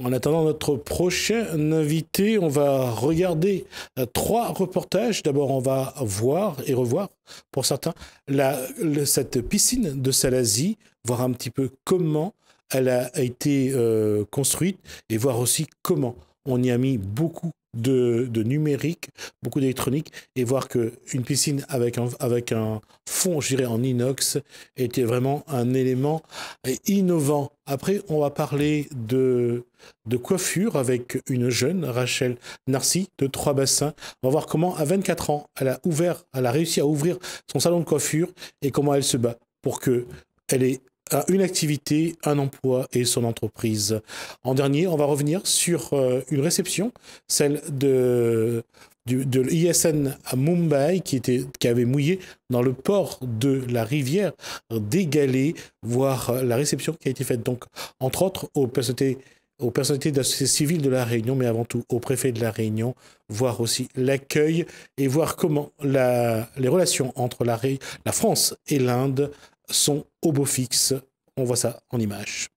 En attendant notre prochain invité, on va regarder 3 reportages. D'abord, on va voir et revoir, pour certains, cette piscine de Salazie, voir un petit peu comment elle a été construite et voir aussi comment on y a mis beaucoup de numérique, beaucoup d'électronique, et voir qu'une piscine avec un fond, je dirais, en inox était vraiment un élément innovant. Après, on va parler de coiffure avec une jeune, Rachel Narcy, de 3 bassins. On va voir comment, à 24 ans, elle a réussi à ouvrir son salon de coiffure et comment elle se bat pour qu'elle ait une activité, un emploi et son entreprise. En dernier, on va revenir sur une réception, celle de l'ISN à Mumbai, qui avait mouillé dans le port de la rivière des Galets, voir la réception qui a été faite, donc, entre autres, aux personnalités de la société civile de la Réunion, mais avant tout au préfet de la Réunion, voir aussi l'accueil et voir comment les relations entre la France et l'Inde sont au beau fixe. On voit ça en images.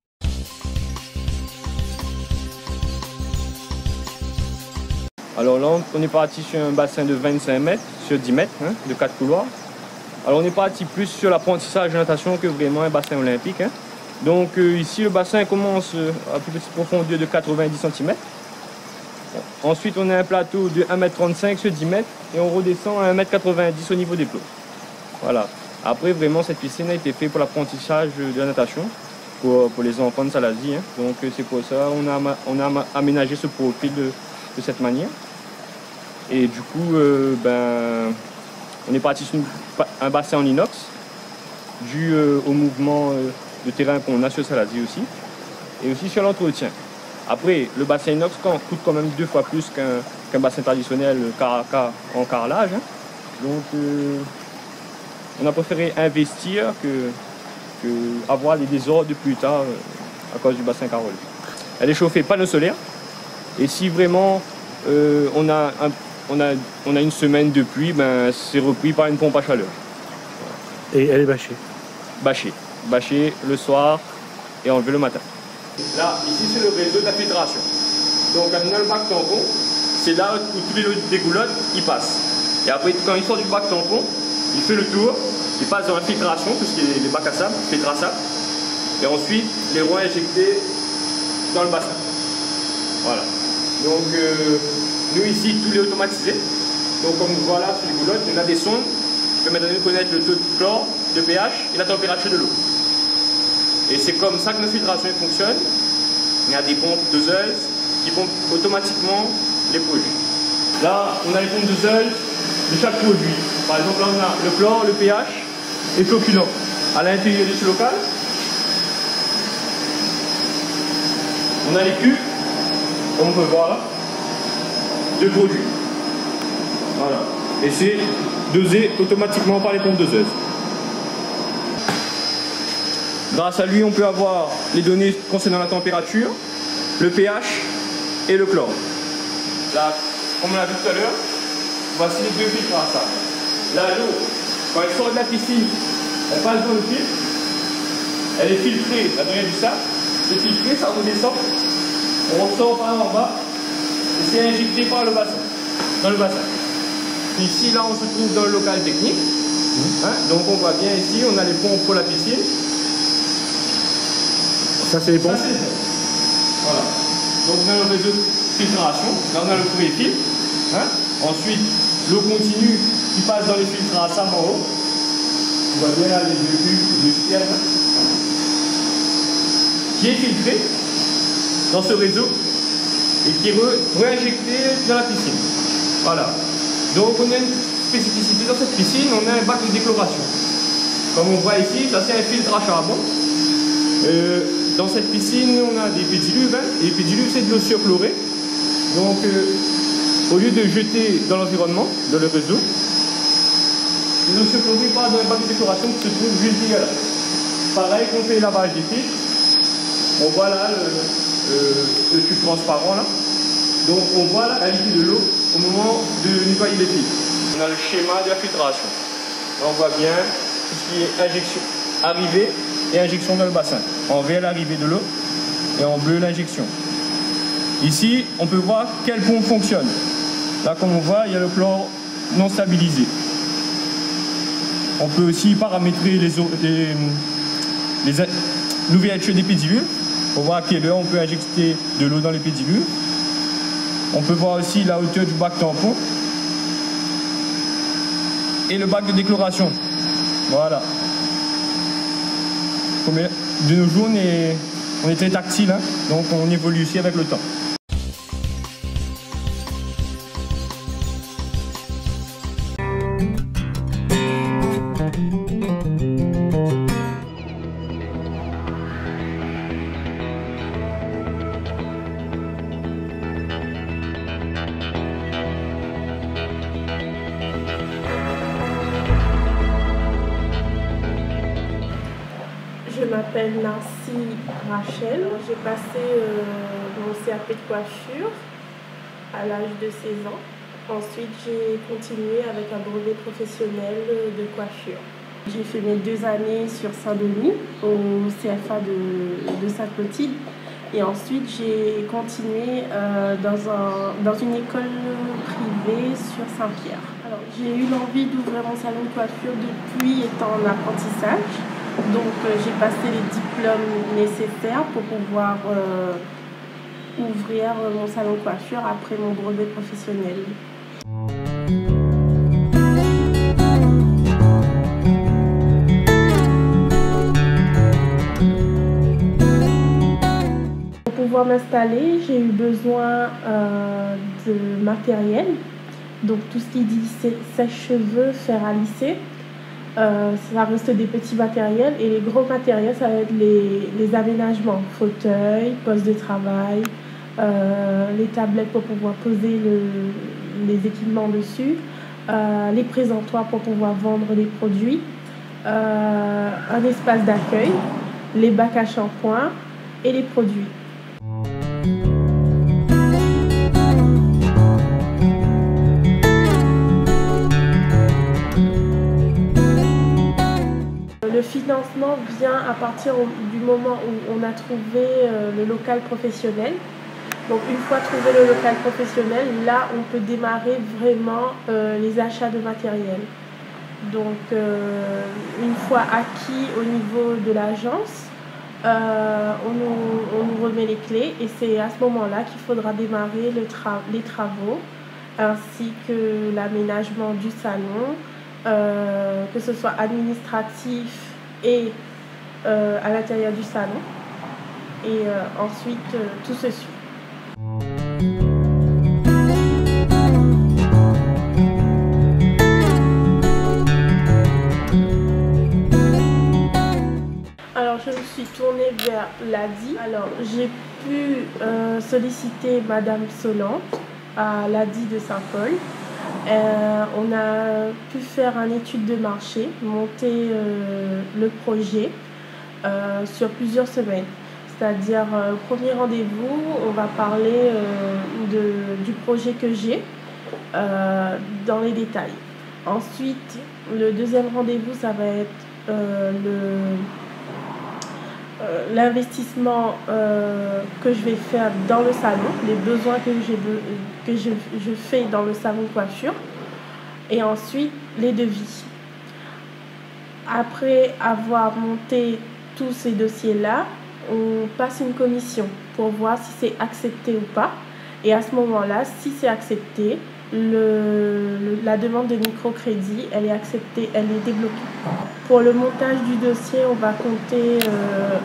Alors là, on est parti sur un bassin de 25 mètres sur 10 mètres, hein, de 4 couloirs. Alors on est parti plus sur l'apprentissage de natation que vraiment un bassin olympique. Hein. Donc ici, le bassin commence à plus petite profondeur de 90 cm. Ensuite, on a un plateau de 1,35 m sur 10 mètres et on redescend à 1,90 m au niveau des plots. Voilà. Après, vraiment, cette piscine a été faite pour l'apprentissage de la natation pour les enfants de Salazie. Hein. Donc c'est pour ça qu'on a aménagé ce profil de cette manière. Et du coup, on est parti sur un bassin en inox dû au mouvement de terrain qu'on a sur Salazie aussi et aussi sur l'entretien. Après, le bassin inox coûte quand même 2 fois plus qu'un bassin traditionnel en carrelage. Hein. Donc, on a préféré investir que avoir des désordres plus tard à cause du bassin carrelé. Elle est chauffée panneau solaire. Et si vraiment on a une semaine de pluie, c'est repris par une pompe à chaleur. Et elle est bâchée. Bâchée le soir et enlevée le matin. Là, ici c'est le réseau de la filtration. Donc on a le bac tampon, c'est là où tous les dégoulottes ils passent. Et après quand il sort du bac tampon, il fait le tour, il passe dans la filtration, tout ce qui est les bacs à sable, filtre à sable. Et ensuite les ronds injectés dans le bassin. Voilà. Donc nous ici tout est automatisé. Donc comme on voit là sur les goulottes, on a des sondes qui permettent de connaître le taux de chlore, de pH et la température de l'eau. Et c'est comme ça que notre filtration fonctionne. Il y a des pompes doseuses qui pompent automatiquement les produits. Là, on a les pompes doseuses de chaque produit. Par exemple, là, on a le chlore, le pH et flocculant. À l'intérieur de ce local, on a les cubes, comme on peut voir là, de produits. Voilà. Et c'est dosé automatiquement par les pompes doseuses. Grâce à lui, on peut avoir les données concernant la température, le pH et le chlore. Là, comme on l'a vu tout à l'heure, voici les 2 filtres à sable. Là, l'eau, quand elle sort de la piscine, elle passe dans le filtre, elle est filtrée, la dernière du sable, c'est filtré, ça redescend, on ressort par en bas, et c'est injecté par le bassin, dans le bassin. Ici, là, on se trouve dans le local technique, hein, donc on voit bien ici, on a les pompes pour la piscine. Ça, c'est les pompes. Voilà. Donc on a le réseau de filtration, là on a le premier filtre. Hein. Ensuite, l'eau continue qui passe dans les filtres à sable en haut. On voit bien là les 2 cubes de ciel qui est filtré dans ce réseau et qui est réinjecté dans la piscine. Voilà. Donc on a une spécificité dans cette piscine, on a un bac de déchloration. Comme on voit ici, ça c'est un filtre à charbon. Dans cette piscine, on a des pédiluves, hein, et les pédiluves, c'est de l'eau surchlorée. Donc, au lieu de jeter dans l'environnement, dans le réseau, l'eau surchlorée part dans un bac de déchloration qui se trouve juste là. Pareil qu'on fait le lavage des filtres. On voit là le tube transparent là. Donc, on voit la qualité de l'eau au moment de nettoyer les filtres. On a le schéma de la filtration. Là, on voit bien tout ce qui est injection, arrivée et injection dans le bassin. En vert l'arrivée de l'eau et en bleu l'injection. Ici, on peut voir quelle pompe fonctionne. Là, comme on voit, il y a le chlore non stabilisé. On peut aussi paramétrer l'ouverture des pédiluves pour voir à quelle heure on peut injecter de l'eau dans les pédiluves. On peut voir aussi la hauteur du bac tampon et le bac de déchloration. Voilà. De nos jours, on est très tactile, hein, donc on évolue aussi avec le temps. Je m'appelle Nancy Rachel. J'ai passé mon CAP de coiffure à l'âge de 16 ans. Ensuite, j'ai continué avec un brevet professionnel de coiffure. J'ai fait mes 2 années sur Saint-Denis, au CFA de Sainte-Clotilde. Et ensuite, j'ai continué dans une école privée sur Saint-Pierre. Alors, j'ai eu l'envie d'ouvrir mon salon de coiffure depuis étant en apprentissage. Donc, j'ai passé les diplômes nécessaires pour pouvoir ouvrir mon salon de coiffure après mon brevet professionnel. Pour pouvoir m'installer, j'ai eu besoin de matériel. Donc, tout ce qui dit sèche-cheveux, fer à lisser. Ça reste des petits matériels et les gros matériels, ça va être les aménagements, fauteuils, poste de travail, les tablettes pour pouvoir poser les équipements dessus, les présentoirs pour pouvoir vendre les produits, un espace d'accueil, les bacs à shampoing et les produits. Le financement vient à partir du moment où on a trouvé le local professionnel. Donc une fois trouvé le local professionnel, là on peut démarrer vraiment les achats de matériel. Donc une fois acquis au niveau de l'agence, on nous remet les clés et c'est à ce moment-là qu'il faudra démarrer les travaux ainsi que l'aménagement du salon. Que ce soit administratif et à l'intérieur du salon. Et ensuite, tout se suit. Alors, je me suis tournée vers l'ADI. Alors, j'ai pu solliciter Madame Solante à l'ADI de Saint-Paul. On a pu faire une étude de marché, monter le projet sur plusieurs semaines. C'est-à-dire, premier rendez-vous, on va parler du projet que j'ai dans les détails. Ensuite, le deuxième rendez-vous, ça va être l'investissement que je vais faire dans le salon, les besoins que je fais dans le salon de coiffure, et ensuite les devis. Après avoir monté tous ces dossiers-là, on passe une commission pour voir si c'est accepté ou pas. Et à ce moment-là, si c'est accepté, la demande de microcrédit, elle est acceptée, elle est débloquée. Pour le montage du dossier, on va compter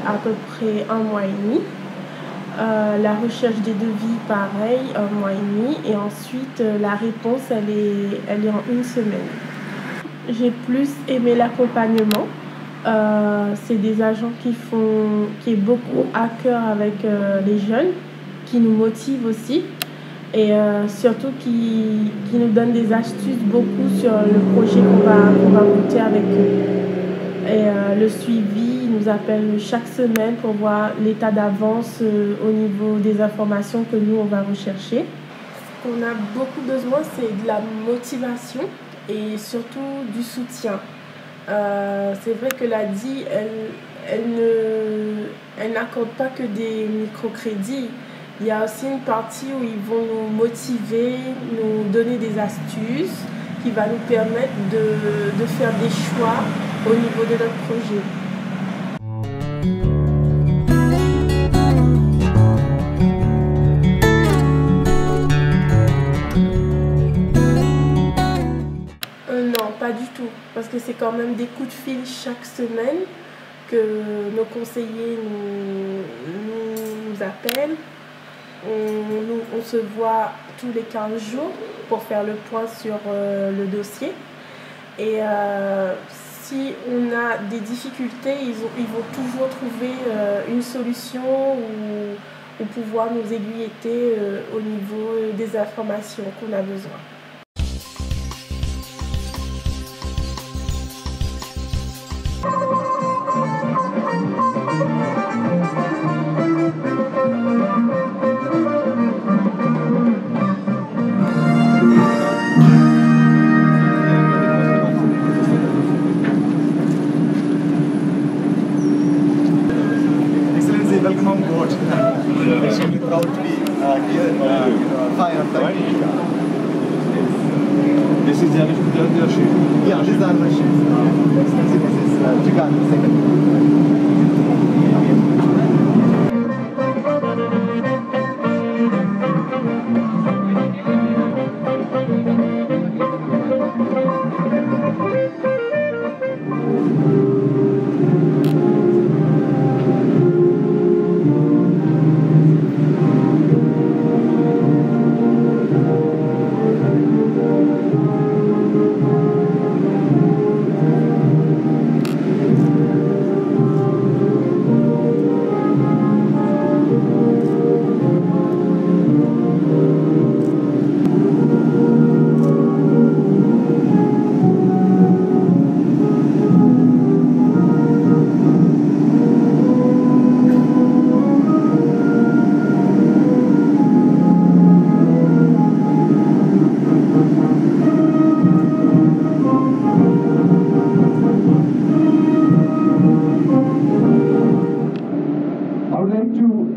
à peu près 1 mois et demi. La recherche des devis, pareil, 1 mois et demi. Et ensuite, la réponse, elle est en 1 semaine. J'ai plus aimé l'accompagnement. C'est des agents qui est beaucoup à cœur avec les jeunes, qui nous motivent aussi. Et surtout qui nous donne des astuces beaucoup sur le projet qu'on va monter avec eux. Et le suivi, ils nous appellent chaque semaine pour voir l'état d'avance au niveau des informations que nous, on va rechercher. Ce qu'on a beaucoup besoin, c'est de la motivation et surtout du soutien. C'est vrai que l'ADI, elle n'accorde pas que des microcrédits. Il y a aussi une partie où ils vont nous motiver, nous donner des astuces qui va nous permettre de faire des choix au niveau de notre projet. Non, pas du tout, parce que c'est quand même des coups de fil chaque semaine que nos conseillers nous appellent. On se voit tous les 15 jours pour faire le point sur le dossier. Et si on a des difficultés, ils vont toujours trouver une solution ou pouvoir nous aiguiller au niveau des informations qu'on a besoin. Welcome on board. Extremely proud to be here. Fine, thank you. This is the other ship? Yeah, this is the other ship. This is Chicago second.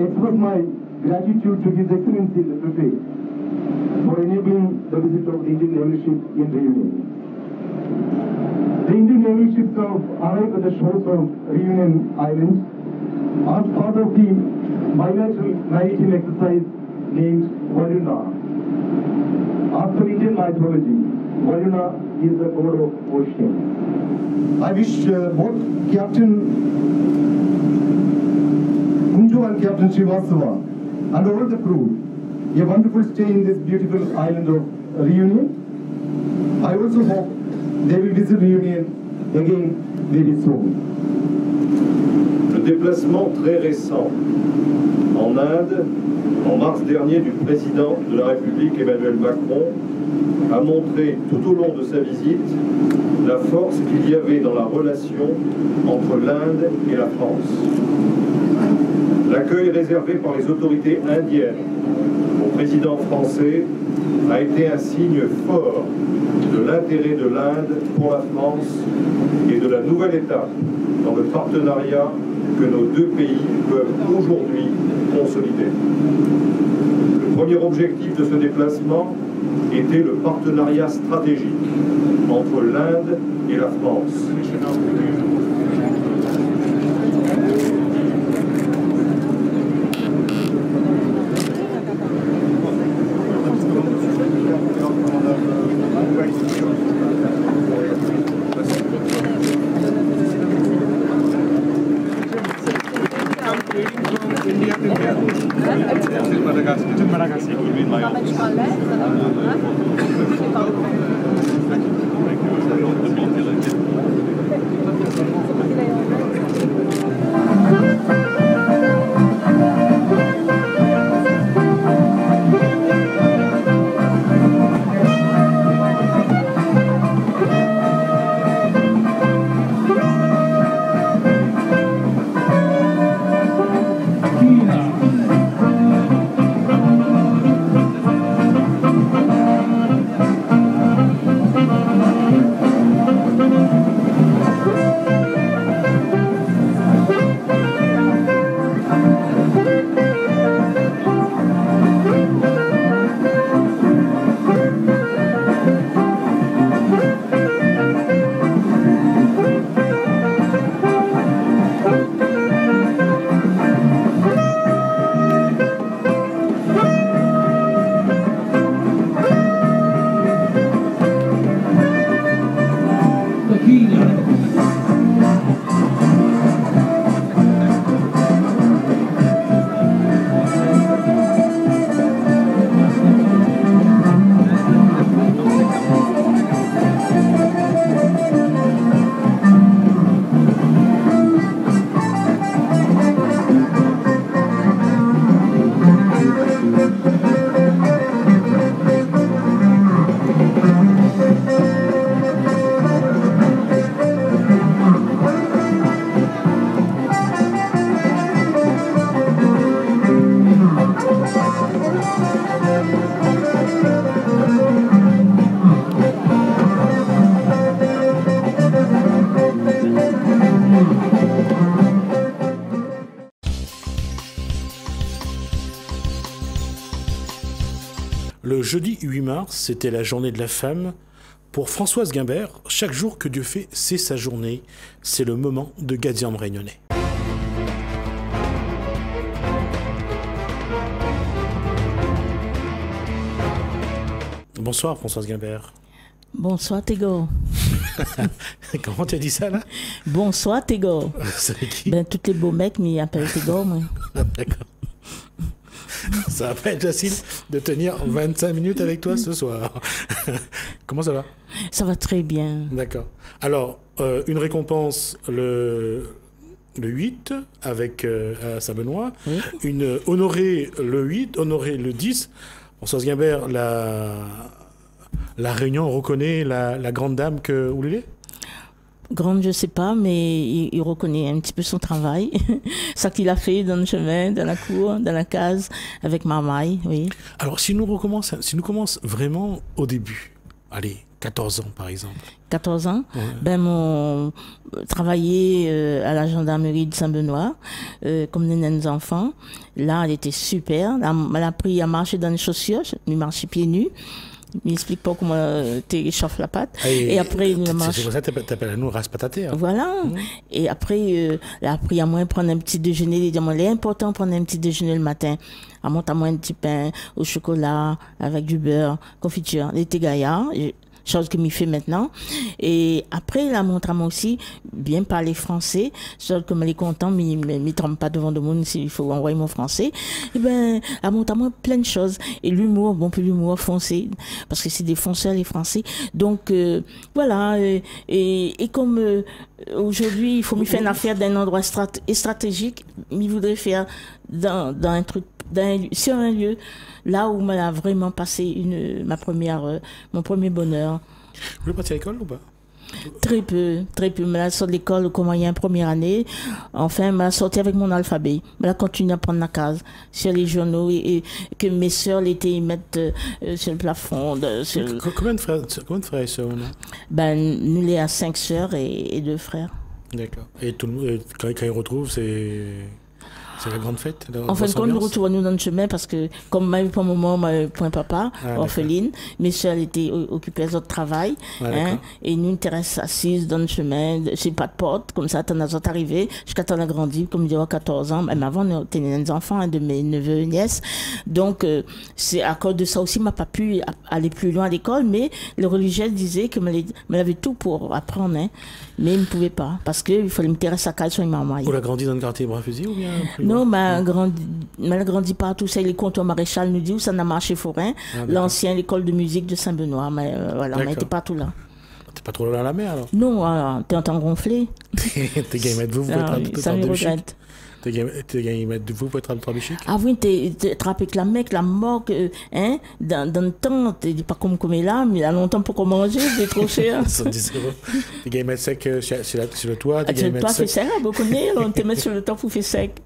Express my gratitude to His Excellency the Prefect for enabling the visit of the Indian Naval ship in Reunion. The Indian Naval ships have arrived at the shores of Reunion Island as part of the bilateral maritime exercise named Varuna. As per Indian mythology, Varuna is the god of ocean. I wish both Captain Kunjo and Captain Srivastava and all the crew a wonderful stay in this beautiful island of Reunion. I also hope they will visit Reunion again very soon. Le déplacement très récent en Inde, en mars dernier, du président de la République Emmanuel Macron a montré tout au long de sa visite la force qu'il y avait dans la relation entre l'Inde et la France. L'accueil réservé par les autorités indiennes au président français a été un signe fort de l'intérêt de l'Inde pour la France et de la nouvelle étape dans le partenariat que nos deux pays peuvent aujourd'hui consolider. Le premier objectif de ce déplacement était le partenariat stratégique entre l'Inde et la France. jeudi 8 mars, c'était la journée de la femme. Pour Françoise Guimbert, chaque jour que Dieu fait, c'est sa journée. C'est le moment de Gadian Réunionnais. Bonsoir Françoise Guimbert. Bonsoir Tego. Comment tu as dit ça là? Bonsoir Tego. C'est qui? Ben tous les beaux mecs m'y appellent Tego moi. D'accord. Ça va pas être facile de tenir 25 minutes avec toi ce soir. Comment ça va? Ça va très bien. D'accord. Alors, une récompense le 8 avec à Saint-Benoît, Oui. une honorée le 8, honorée le 10. Françoise Guimbert, la Réunion reconnaît la grande dame que vous l'êtes? Grande, je sais pas, mais il reconnaît un petit peu son travail. Ça qu'il a fait dans le chemin, dans la cour, dans la case, avec Marmaille, oui. Alors, si nous commençons vraiment au début, allez, 14 ans par exemple. 14 ans, Ouais. ben mon travaillé à la gendarmerie de Saint-Benoît comme des naines enfants. Là, elle était super. Elle a appris à marcher dans les chaussures, il marchait pieds nus. Il m'explique pas comment tu échauffes la patte. Et après, il marche. C'est pour ça que t'appelles à nous race pataté. Hein. Voilà. Et après, elle a appris à moi prendre un petit déjeuner. Il dit, il est important de prendre un petit déjeuner le matin. Elle monte à moi un petit pain au chocolat avec du beurre, confiture. Elle était gaillard. Chose que m'y fait maintenant. Et après, il a montré à moi aussi bien parler français. Chose que elle est content, mais m'y trompe pas devant le monde s'il faut envoyer mon français. Et ben, elle montre à moi plein de choses. Et l'humour, bon, puis l'humour foncé. Parce que c'est des fonceurs, les Français. Donc, voilà. Et comme, aujourd'hui, il faut m'y faire une affaire d'un endroit stratégique, m'y voudrait faire dans un truc, sur un lieu, là où m'a vraiment passé mon premier bonheur. Vous voulez partir à l'école ou pas? Très peu. Mais là, sur l'école, au moyen première année, enfin, m'a sorti avec mon alphabet. Mais là, continue à prendre la case sur les journaux et que mes sœurs l'été ils mettent sur le plafond. Combien de frères et sœurs on a? Ben, nous, les à 5 sœurs et 2 frères. D'accord. Et tout le monde, quand ils retrouvent, c'est la grande fête. En fait, quand nous retrouvons dans le chemin, parce que comme ma pour le moment, ma point papa, orpheline, mes soeurs étaient occupées d'autres travail, et nous, on reste assises dans le chemin, c'est pas de porte, comme ça, t'en as autres arrivé, jusqu'à t'en as grandi, comme je dis, à 14 ans, même avant, on était des enfants, de mes neveux et nièces. Donc, c'est à cause de ça aussi, m'a pas pu aller plus loin à l'école, mais le religieux disait que m'avait tout pour apprendre, mais il ne pouvait pas, parce qu'il fallait me tirer sa cale sur une maman. Vous l'avez grandi dans le quartier Bras-Fusil ou bien plus non, mais elle grandit partout. Ça, les comptoirs maréchal nous dit où ça n'a marché forain. L'ancienne école de musique de Saint-Benoît. Mais voilà, on n'était pas tout là. T'es pas trop loin à la mer alors? Non, t'es en temps gonflé. T'es gagné de vous pour être un ça me regrette. T'es gagné de vous pour être un peu bichic? Ah oui, t'es attrapé avec la mec, la morgue, dans le temps, t'es pas comme là, mais il y a longtemps pour manger, c'est trop cher. 70 €. T'es gagné mettre sec sur le toit, t'es gagné mettre sec. Fait sec, beaucoup on te met sur le toit pour faire sec.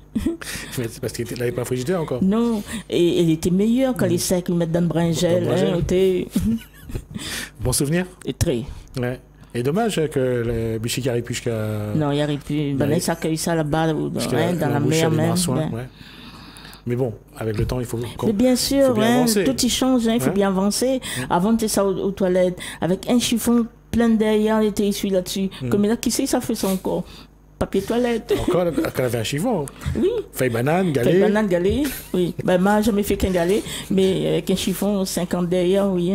C'est parce qu'il n'avait pas frigidaire encore. Non, et elle était meilleure quand les secs, ils mettent dans le bringel. Bon souvenir? Et très. Ouais. Et dommage que le bichic n'arrive plus jusqu'à... Non, il n'y arrive plus. Ben, là, il s'accueille ça là-bas, dans la mer même. Ouais. Mais bon, avec le temps, il faut... Mais bien sûr, tout y change, il faut bien avancer. Avant, tu es ça aux toilettes, avec un chiffon plein derrière, il était issu là-dessus. Comme là, qui sait, ça fait son corps. Papier toilette. Encore, elle avait un chiffon. Oui. Feuille banane, galet. Feuille banane, galet, oui. Ben, moi, j'ai jamais fait qu'un galet, mais avec un chiffon 50 derrière, oui.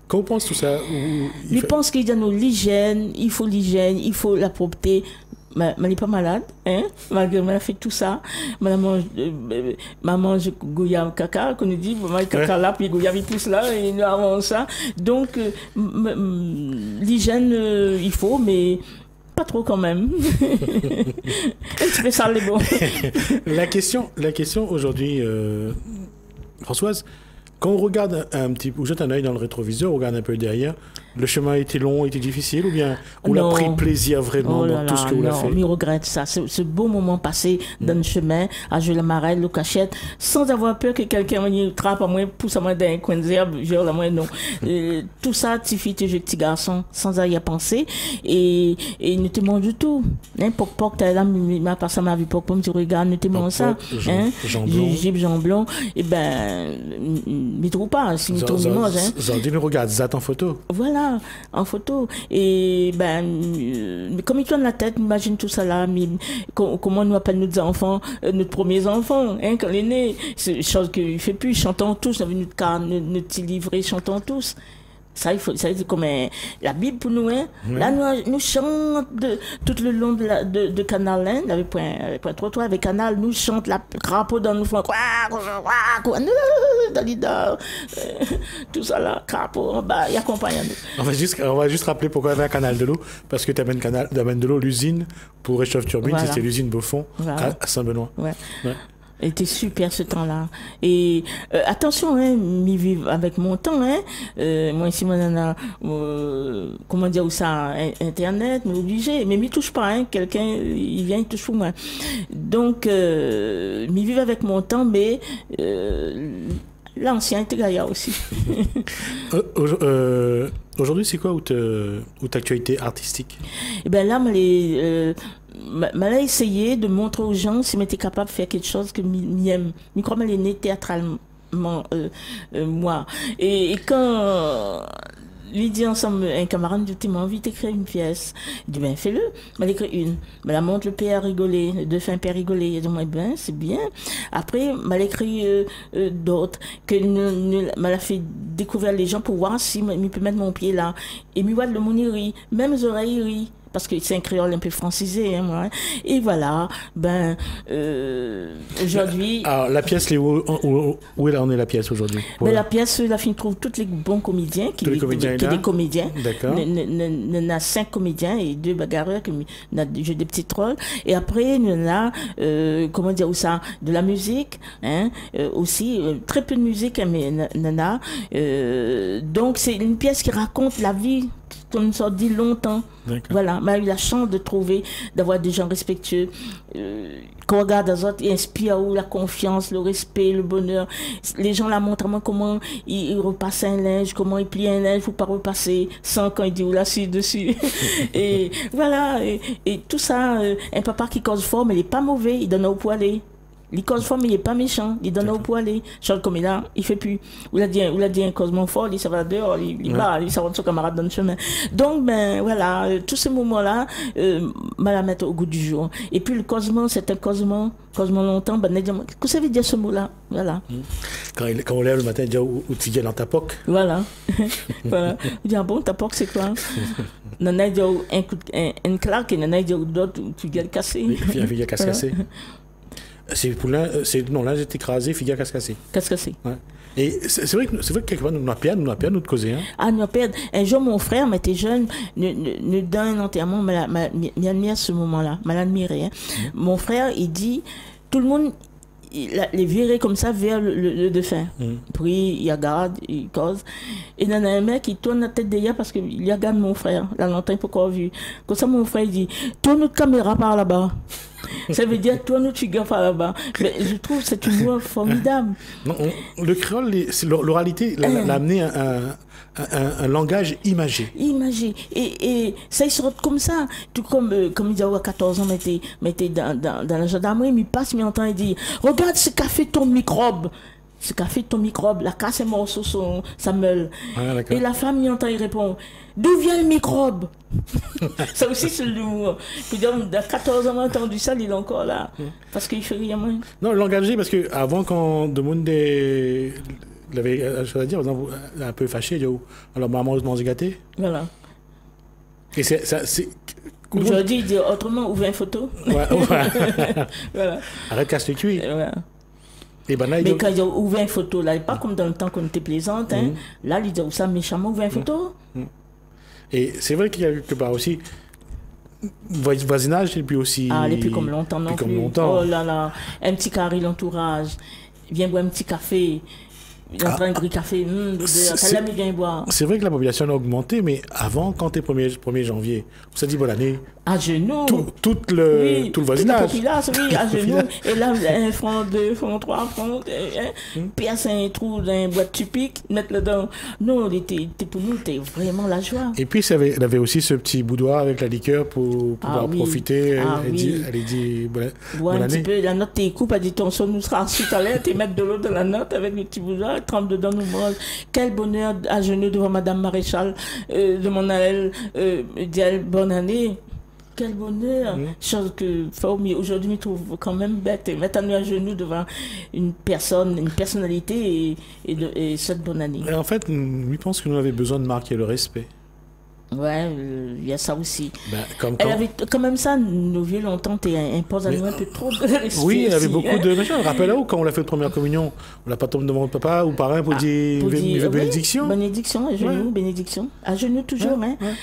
Qu'on pense tout ça? Je pense qu'il y a l'hygiène, il faut la propreté. Mais elle n'est pas malade, malgré qu'elle a fait tout ça. Maman mange gouyave caca, qu'on nous dit, maman caca là, puis gouyave il pousse là, et nous avons ça. Donc, l'hygiène, il faut, mais pas trop quand même. Tu fais ça, les bons. La question aujourd'hui, Françoise, Quand on regarde un petit peu, ou jette un œil dans le rétroviseur, on regarde un peu derrière, le chemin a été long, a été difficile, ou bien on a pris plaisir vraiment dans tout ce que vous avez fait? Non, je regrette ça. Ce beau moment passé dans le chemin, à jouer la marelle, le cachette, sans avoir peur que quelqu'un me trappe à moi, pousse à moi dans un coin de herbe, je la moi, non. Tout ça, tu fais, tu petit garçon, sans y penser, et ne te mange du tout. Poc, t'as là, m'a passé ma vie, poc, tu regardes, ne te mange ça. Jean blanc, et ben, m'y trouve pas, si m'y trouve, m'y mange, me regarde, ça en photo. Voilà. En photo. Et ben, comme il tourne la tête, imagine tout ça là, comment nous appelle notre enfants, notre premiers enfants, quand il est né, c'est une chose qu'il ne fait plus, chantons tous, on a vu notre car, notre petit livret, chantons tous. Ça, c'est comme la Bible pour nous. Hein. Oui. Là, nous chantons tout le long de Canal. Hein. Il y avait point trottoir avec Canal. Nous chantons la crapaud dans nos flancs. Tout ça là, crapaud, il accompagne nous. On va juste rappeler pourquoi il y avait un canal de l'eau. Parce que tu amènes de l'eau, l'usine pour réchauffer turbine, c'était l'usine Beaufond à Saint-Benoît. Ouais. C'était super ce temps-là. Et attention, hein, m'y vivre avec mon temps. Hein. Moi ici, comment dire ça, Internet, m'y obligé. Mais m'y touche pas. Hein. Quelqu'un, il vient, il touche pour moi. Donc, m'y vivre avec mon temps, mais l'ancien était gaillard aussi. Aujourd'hui, c'est quoi votre actualité artistique? Eh ben là, m'a essayé de montrer aux gens si j'étais capable de faire quelque chose que j'aime. Je crois que je né théâtralement, moi. Et quand lui dit ensemble, un camarade dit, m'a envie d'écrire une pièce. Il dit, ben fais-le. Je l'écrit une. Je la montre, le père a rigolé, le deux fins père rigolé. Il dit, ben c'est bien. Après, je l'écrit d'autres, que m'a fait découvrir les gens pour voir si je peux mettre mon pied là. Et je vois le monde rit, même les oreilles rient. Parce que c'est un créole un peu francisé, hein, moi. Et voilà, aujourd'hui... Alors, la pièce, où est la pièce aujourd'hui? Ben, la pièce, la fin trouve tous les bons comédiens, qui des comédiens. D'accord. Il y a 5 comédiens et 2 bagarreurs, qui jouent des petits rôles. Et après, il y en a, comment dire, ça, de la musique, hein, aussi, très peu de musique, mais il y en a. Donc, c'est une pièce qui raconte la vie, comme ça dit longtemps. Voilà, m'a eu la chance d'avoir des gens respectueux, qu'on regarde les autres et inspire la confiance, le respect, le bonheur. Les gens la montrent à moi comment ils repassent un linge, comment ils plient un linge, il ne faut pas repasser sans quand ils disent là, dessus. Et voilà, et tout ça, un papa qui cause fort, mais il n'est pas mauvais, il donne au poêlé. Il cause fort, mais il n'est pas méchant. Il donne au poêlé. Chose comme il a, il fait plus. Ou il a dit un causement fort, il s'en va dehors, il bat, il s'en va de son camarade dans le chemin. Donc, voilà, tous ces moments-là, m'a la mettre au goût du jour. Et puis, le causement, c'est un causement longtemps, qu'est-ce que ça veut dire ce mot-là? Voilà. Quand on lève le matin, il dit où tu viens dans ta poque? Voilà. Voilà. Il dit, ah bon, ta poque, c'est quoi? Nana dit un claque et nana dit d'autres, tu viens le casser. Oui, il y a casse-cassé. C'est pour l'un j'ai écrasé, figure casse-cassé. Casse-cassé. Ouais. Et c'est vrai que quelque part, nous avons perdu notre causer. Hein? Ah, nous avons perdu. Un jour, mon frère, mais était jeune, dans un enterrement, m'admire ce moment-là, m'a admiré. Hein. Mon frère, il dit, tout le monde, les virer comme ça vers le défunt. Puis il regarde, il cause. Et il y en a un mec qui tourne la tête derrière parce qu'il regarde mon frère. Là, longtemps, il peut encore vu. Comme ça, mon frère, il dit, tourne notre caméra par là-bas. Ça veut dire, toi, nous, tu gagnes par là-bas. Mais je trouve que c'est une voix formidable. Non, le créole, l'oralité l'a amené un langage imagé. Imagé. Et ça, il sort comme ça. Tout comme il dit, à 14 ans, mettez dans la gendarmerie, il passe, il entend, il dit, regarde ce qu'a fait ton microbe. Ce qu'a fait ton microbe, la casse est morceau, sa meule. Ah, et la femme, il entend, il répond, d'où vient le microbe? Ça aussi, c'est l'humour. Puis, de 14 ans, entendu ça, il est encore là. Parce qu'il fait rien moins. Non, l'engagé, parce qu'avant, quand le monde il avait chose à dire, un peu fâché, il dit, alors, maman, je mange gâté. Voilà. Et c'est. Aujourd'hui, il dit autrement, ouvre une photo. Ouais. Voilà. Arrête, casse les cuits. Voilà. Et ben là, mais quand il a ouvert une photo, là, pas comme dans le temps qu'on était plaisante, hein, là, il dit ça méchamment, ouvert une photo. Et c'est vrai qu'il y a quelque part aussi voisinage, et puis aussi. Ah, et puis comme longtemps non plus. Oh là là, un petit carré, l'entourage, viens boire un petit café. Il est en train de griller café, ça l'aime bien boire. C'est vrai que la population a augmenté, mais avant, quand t'es 1er janvier, on s'est dit bonne année. À genoux. Tout le voisinage. Toute la populace, oui, à genoux. Et là, 1 franc, 2 francs, 3 francs, pierce un trou dans une boîte typique, mettre le dedans. Non, pour nous, c'était vraiment la joie. Et puis, elle avait aussi ce petit boudoir avec la liqueur pour pouvoir profiter. Elle dit bonne année. Un petit peu, la note t'es coupe, elle dit ton son nous sera ensuite à l'air, t'es mettre de l'eau dans la note avec le petit boudoir, trempe dedans, nous mange. Quel bonheur à genoux devant Madame Maréchal de mon elle, dit bonne année. Quel bonheur! Chose que aujourd'hui, je trouve quand même bête. Mettre à genoux devant une personne, une personnalité et cette bonne année. Et en fait, je pense que nous avions besoin de marquer le respect. Ouais, il y a ça aussi. Elle avait quand même ça, nos vieux longtemps, impose à nous un peu trop de respect. Oui, il y avait beaucoup de machins. Rappelle-vous, quand on l'a fait de première communion, on l'a pas tombé devant papa ou parrain pour dire bénédiction. Bénédiction, à genoux, bénédiction. À genoux toujours, hein. Ouais.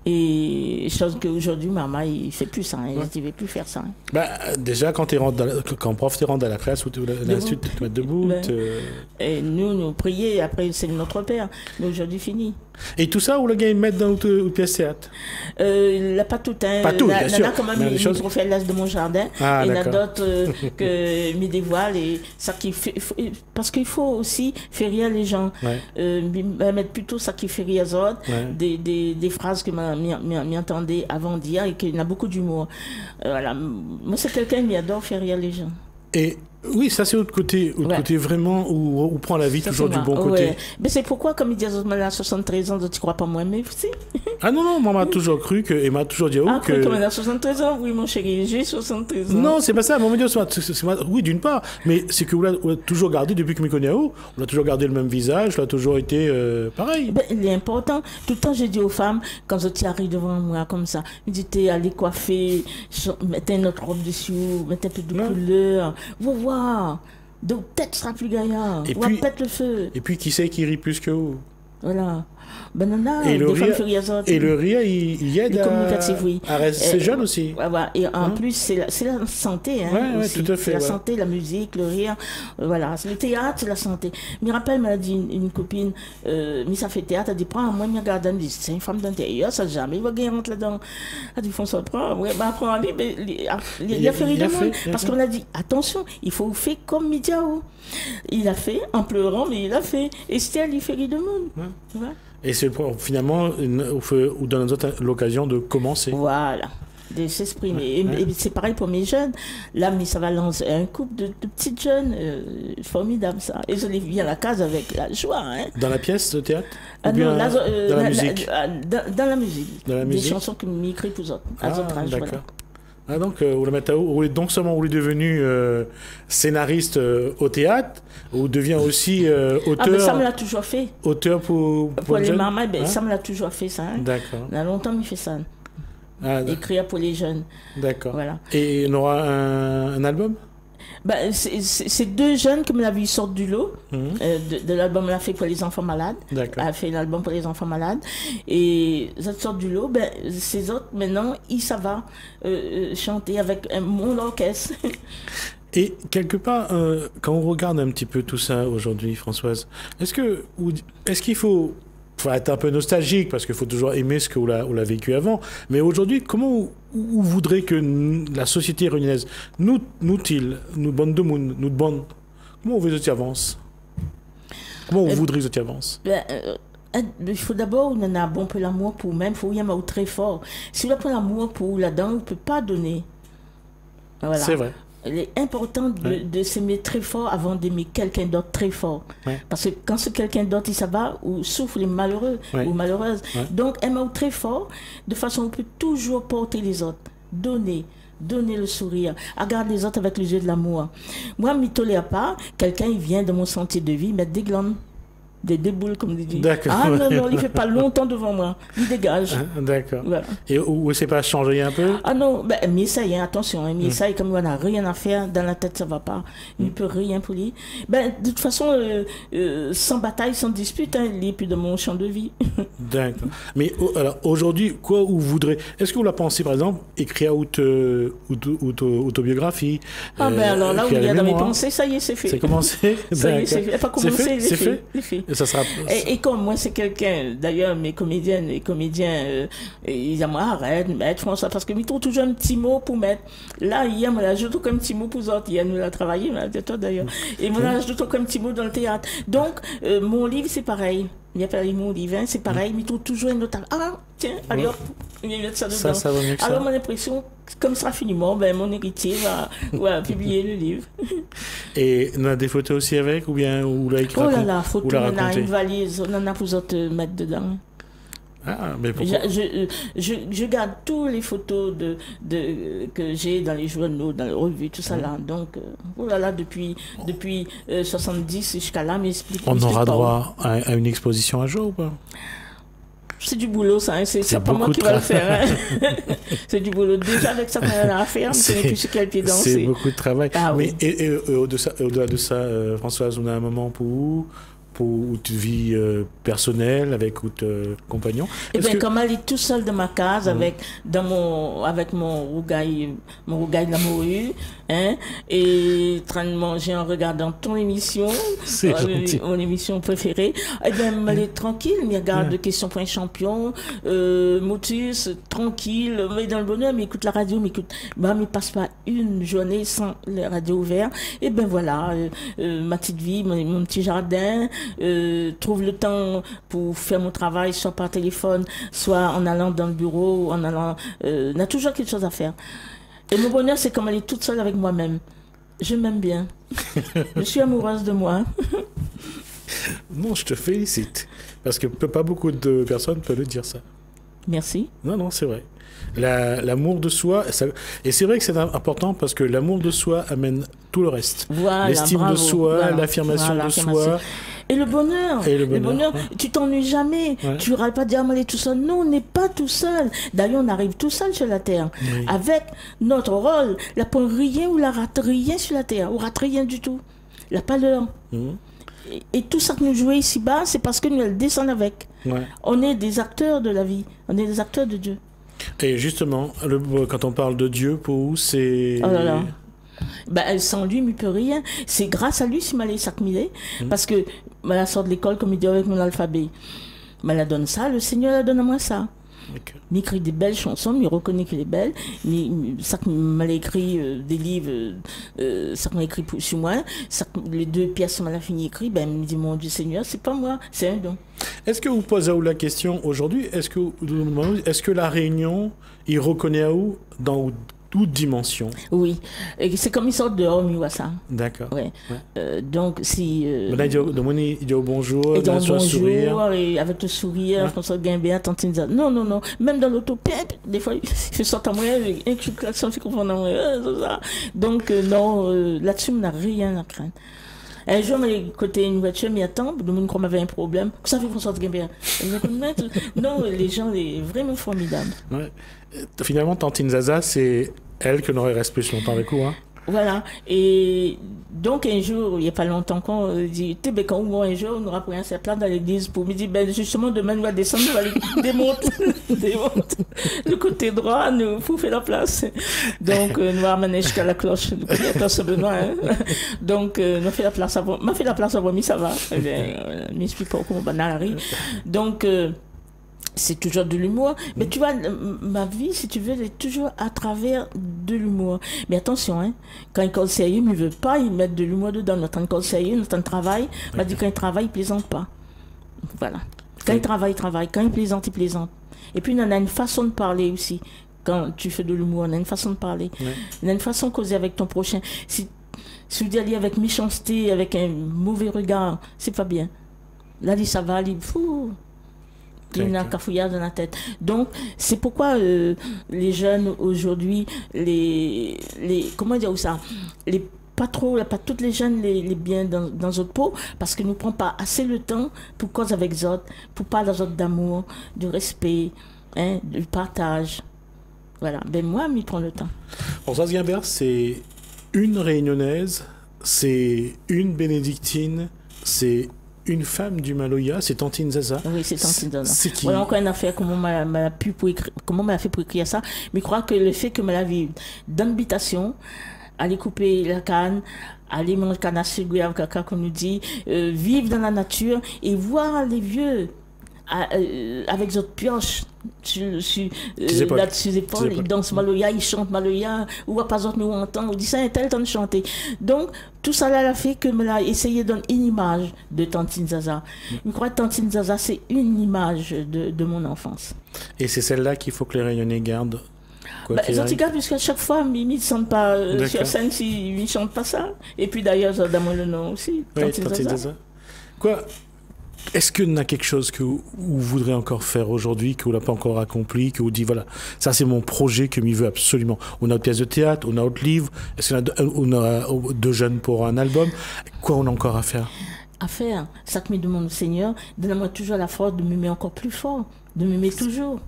Et chose qu'aujourd'hui, maman, il ne fait plus ça. Il ne veut plus faire ça. Déjà, quand prof te rentre dans la classe ou l'institut, tu te mets debout. Et nous prions, après, c'est notre père. Mais aujourd'hui, fini. Et tout ça, où le gars, il met dans une pièce théâtre pas tout. Hein. Pas tout, bien sûr. Il y a quand même une trophée l'âge de mon jardin. Il y en a d'autres que me dévoile. Et ça qui fait, parce qu'il faut aussi faire rire les gens. Mettre plutôt ça qui fait rire les autres. Des phrases que m'y entendais avant d'hier et qu'il y a beaucoup d'humour. Voilà. Moi, c'est quelqu'un qui adore faire rire les gens. Et oui, ça c'est l'autre côté vraiment où on prend la vie ça toujours du bon côté. Mais c'est pourquoi, comme il dit à 73 ans, tu ne crois pas moi, mais aussi. Ah non, moi m'a toujours cru et m'a toujours dit que... comme elle a 73 ans, oui mon chéri, j'ai 73 ans. Non, c'est pas ça, moi me dit, oui d'une part, mais c'est que on l'a toujours gardé depuis que je me connais on a toujours gardé le même visage, on a toujours été pareil. Il est important, tout le temps j'ai dit aux femmes, quand tu arrives devant moi comme ça, je dis, t'es allé coiffer, mettez notre robe dessus, mettez un peu de couleur, vous voir. Donc peut-être sera plus gaillard. Et puis pète le feu. Et puis qui c'est qui rit plus que vous? Voilà. Banana, et le rire, il aide à rester jeune aussi. Et en plus, c'est la santé. Hein, aussi. Tout à fait. C'est la santé, la musique, le rire. Voilà, le théâtre, c'est la santé. Je me rappelle, m'a dit une copine, mais ça fait théâtre, elle dit, prends-moi, je regarde, elle me dit, c'est une femme d'intérieur, ça jamais, il va gagner rentre là-dedans. Elle dit, François, prends, prends, il a fait rire de moi. Parce qu'on a dit, attention, il faut faire comme Midiao. Il a fait, en pleurant, mais il a fait. Estelle, il fait rire de monde. Et c'est finalement, ou donne l'occasion de commencer. Voilà, de s'exprimer. Et c'est pareil pour mes jeunes. Là, mais ça va lancer un couple de petites jeunes. Formidable, ça. Et je les viens à la case avec la joie. Hein. Dans la pièce de théâtre dans la musique dans la musique. Des chansons que m'écrit pour eux. D'accord. Voilà. Ah donc, vous êtes devenu scénariste au théâtre, ou devient aussi auteur. Mais ça me l'a toujours fait. Auteur pour les mamans, ça me l'a toujours fait ça. Hein. D'accord. Il y a longtemps qu'il fait ça. Écrire pour les jeunes. D'accord. Voilà. Et on aura un album? C'est deux jeunes qui me l'avaient sorti du lot. De l'album l'a fait pour les enfants malades. D'accord. A fait l'album pour les enfants malades. Et ça sort du lot. Ces autres, maintenant, ils savent chanter avec mon orchestre. Et quelque part, quand on regarde un petit peu tout ça aujourd'hui, Françoise, est-ce qu'il faut être un peu nostalgique, parce qu'il faut toujours aimer ce qu'on a vécu avant, mais aujourd'hui, comment vous voudrez que la société réunionnaise, nous bande de monde, nous bande, comment vous avance? Comment vous voudrez que avance? Il faut d'abord, on a bon peu l'amour pour même, il faut y avoir très fort. Si on a pas l'amour pour là-dedans, on ne peut pas donner. Voilà. C'est vrai. Il est important de s'aimer très fort avant d'aimer quelqu'un d'autre très fort. Parce que quand c'est quelqu'un d'autre, il va ou souffre les malheureux ou malheureuses. Donc, aimer très fort, de façon on peut toujours porter les autres. Donner le sourire, regarder les autres avec les yeux de l'amour. Moi, je ne tolère pas quelqu'un il vient de mon sentier de vie mettre des glandes. des déboules, comme il dit. D'accord. Ah non, non, il ne fait pas longtemps devant moi. Il dégage. D'accord. Voilà. Et où c'est pas changé un peu? Ah non, ben, mais ça y est, attention, hein, mais ça y est, comme il n'a rien à faire, dans la tête ça va pas, il ne peut rien pour lui. Ben, de toute façon, sans bataille, sans dispute, hein, il est plus dans mon champ de vie. D'accord. Mais alors aujourd'hui, quoi vous voudrez? Est-ce que vous la pensez, par exemple, écrire autobiographie? Ah ben alors là où il y a dans mes mémoires? pensées, ça y est, c'est fait. C'est commencé? Ça y est, c'est fait. Pas commencé, C'est fait? C'est fait. Et ça sera... Et comme moi, c'est quelqu'un, d'ailleurs, mes comédiennes et comédiens, ils disent, moi, arrête, mettre François, parce que ils trouvent toujours un petit mot pour mettre. Là, hier, moi, là, je trouve un petit mot pour autres. Hier, nous, l'a travaillé, toi d'ailleurs. Et moi, là, je trouve un petit mot dans le théâtre. Donc, mon livre, c'est pareil. Il n'y a pas mon livre, hein, c'est pareil, mais il trouve toujours un autre. Ah, tiens, allez hop, il y a ça dedans. Ça va mieux que ça. Alors, mon impression, comme ça finiment, ben, mon héritier va publier le livre. Et on a des photos aussi avec, ou bien, ou là, Oh là là, photo, on a une valise, on en a pour autres mettre dedans. Ah, mais pourquoi? Je garde toutes les photos que j'ai dans les journaux, dans les revues, tout ça là. Donc, oh là là, depuis 70 jusqu'à là, m'explique. On aura droit à une exposition un jour ou pas? C'est du boulot, ça. Hein. C'est pas moi qui va le faire. Hein. C'est du boulot. Déjà, avec ça, on a à faire, mais je ne sais plus sur quel pied danser. C'est beaucoup de travail. Ah, mais oui. au-delà de ça, Françoise, on a un moment pour tu vis personnelle avec ton compagnon. Eh bien, comme elle est tout seule dans ma case, avec mon rougail de la morue, hein, et en train de manger en regardant ton émission, mon émission préférée, eh bien, elle est tranquille, elle regarde Question pour un champion, Motus, tranquille, mais dans le bonheur, mais écoute la radio, mais il passe pas une journée sans la radio ouverte. Et ben voilà, ma petite vie, mon petit jardin, trouve le temps pour faire mon travail, soit par téléphone, soit en allant dans le bureau, on a toujours quelque chose à faire. Et mon bonheur, c'est comme elle est toute seule avec moi-même. Je m'aime bien. Je suis amoureuse de moi. Non, je te félicite. Parce que pas beaucoup de personnes peuvent le dire ça. Merci. Non, c'est vrai. L'amour de soi, et c'est vrai que c'est important parce que l'amour de soi amène tout le reste. Voilà, l'estime de soi, l'affirmation de soi. Et le bonheur. Ouais. Tu t'ennuies jamais. Ouais. Tu ne râles pas de dire, on est tout seul. Non, on n'est pas tout seul. D'ailleurs, on arrive tout seul sur la Terre. Oui. Avec notre rôle. La point rien ou la rate rien sur la Terre. On rate rien du tout. La pâleur. Et tout ça que nous jouons ici-bas, c'est parce que nous le descendons avec. Ouais. On est des acteurs de la vie. On est des acteurs de Dieu. Et justement, quand on parle de Dieu, pour vous, c'est... Oh là là. Ben, sans lui, il ne peut rien. C'est grâce à lui si je suis s'accumulé. Parce que je sort de l'école, comme il dit, avec mon alphabet. Mais elle donne ça, le Seigneur la donne à moi ça. Okay. Il écrit des belles chansons, il reconnaît qu'elle est belle. Ça m'a écrit des livres, ça m'a écrit sur moi. Ça, les 2 pièces m'a fini écrit. Ben, il me dit, mon Dieu Seigneur, c'est pas moi, c'est un don. Est-ce que vous posez à vous la question aujourd'hui, est-ce que la Réunion, il reconnaît à vous dans toute dimension? Oui, c'est comme une sorte de homme, ça. D'accord. Ouais. Donc, si... Là, il dit bonjour, et bonjour, sourire. Et avec le sourire, François Guimbert, Tantine Zad. Non. Même dans l'auto, des fois, je sors à moi, un cul de klaxon, je comprends. Donc, non, là-dessus, on n'a rien à craindre. Un jour, côté une voiture, mais attends, le monde croit avait un problème. Que ça fait François Guimbert? Non, les gens, sont vraiment formidables. Ouais. Finalement, Tantine Zaza, c'est elle que n'aurait resté plus longtemps avec vous. Hein. Voilà. Et donc, un jour, il n'y a pas longtemps, qu'on dit, quand on voit un jour, on aura pris un certain dans l'église pour me dire, ben, justement, demain, on va descendre, on va aller démonter le côté droit, nous, pour faire la place. Donc, nous allons amener jusqu'à la cloche, la cloche Benoît. Hein. Donc, nous fait la place avant, mais ça va. Eh bien, m'explique pas comment on va aller. Donc, c'est toujours de l'humour. Mais tu vois, ma vie, si tu veux, elle est toujours à travers de l'humour. Mais attention, hein, quand il est sérieux, il ne veut pas y mettre de l'humour dedans. Notre temps de sérieux, notre temps de travail, on va dire quand il travaille, il ne plaisante pas. Voilà. Quand il travaille. Quand il plaisante, il plaisante. Et puis, on a une façon de parler aussi. Quand tu fais de l'humour, on a une façon de parler. Ouais. On a une façon de causer avec ton prochain. Si vous dis aller avec méchanceté, avec un mauvais regard, c'est pas bien. Là, ça va aller, fou. Il y a un cafouillard dans la tête. Donc, c'est pourquoi les jeunes aujourd'hui, comment dire ça, les pas trop, pas toutes les jeunes les bien dans notre peau, parce que nous ne prenons pas assez le temps pour cause avec les autres, pour parler aux autres d'amour, de respect, hein, de partage. Voilà, ben moi, je prends le temps. Françoise Guimbert, c'est une réunionnaise, c'est une bénédictine, c'est une femme du Maloya, c'est Tantine Zaza. Oui, c'est Tantine Zaza. C'est qui? Voilà encore une affaire, comment m'a fait pour écrire ça. Mais je crois que le fait que me la vive dans l'habitation, aller couper la canne, aller manger canne à sucre, avec caca, comme nous dit, vivre dans la nature et voir les vieux avec d'autres pioches sur les épaules, ils dansent Maloya, ils chantent Maloya, ou pas d'autres nous entend, on dit ça, tel temps de chanter. Donc, tout ça là a fait que me l'a essayé de donner une image de Tantine Zaza. Je crois que Tantine Zaza, c'est une image de mon enfance. Et c'est celle-là qu'il faut que les Réunionnais gardent. Les autres gars, puisqu'à chaque fois, ils ne chantent pas sur scène s'ils ne chantent pas ça. Et puis d'ailleurs, dans le nom aussi, Tantine Zaza. Quoi? Est-ce qu'il y a quelque chose que vous voudrez encore faire aujourd'hui, que vous n'avez pas encore accompli, que vous dites, voilà, ça c'est mon projet que m'y veut absolument. On a une pièce de théâtre, on a autre livre, est-ce qu'on a 2 jeunes pour un album? Quoi on a encore à faire? À faire, ça que me demande le Seigneur, donne-moi toujours la force de m'aimer encore plus fort, de m'aimer toujours,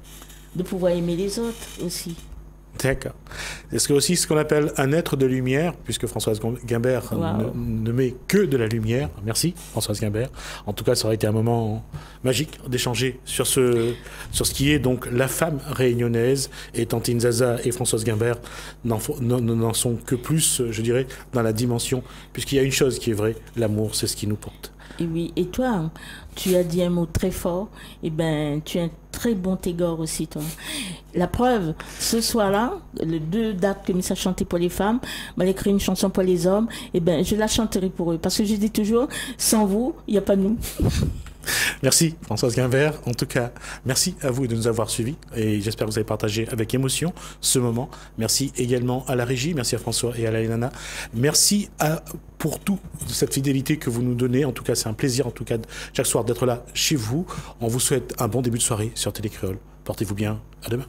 de pouvoir aimer les autres aussi. D'accord. Est-ce que aussi ce qu'on appelle un être de lumière, puisque Françoise Guimbert ne met que de la lumière. Merci Françoise Guimbert. En tout cas, ça aurait été un moment magique d'échanger sur ce qui est donc la femme réunionnaise, et Tantine Zaza et Françoise Guimbert n'en sont que plus, je dirais, dans la dimension, puisqu'il y a une chose qui est vraie, l'amour, c'est ce qui nous porte. Et oui, et toi, tu as dit un mot très fort, et ben tu es un très bon tégor aussi, toi. La preuve, ce soir-là, les 2 dates que Missa chanté pour les femmes, m'a écrit une chanson pour les hommes, et ben je la chanterai pour eux, parce que je dis toujours, sans vous, il n'y a pas nous. Merci Françoise Guimbert. En tout cas, merci à vous de nous avoir suivis et j'espère que vous avez partagé avec émotion ce moment. Merci également à la régie, merci à François et à la Nana. Merci pour toute cette fidélité que vous nous donnez. En tout cas, c'est un plaisir en tout cas chaque soir d'être là chez vous. On vous souhaite un bon début de soirée sur Télé Créole. Portez-vous bien. À demain.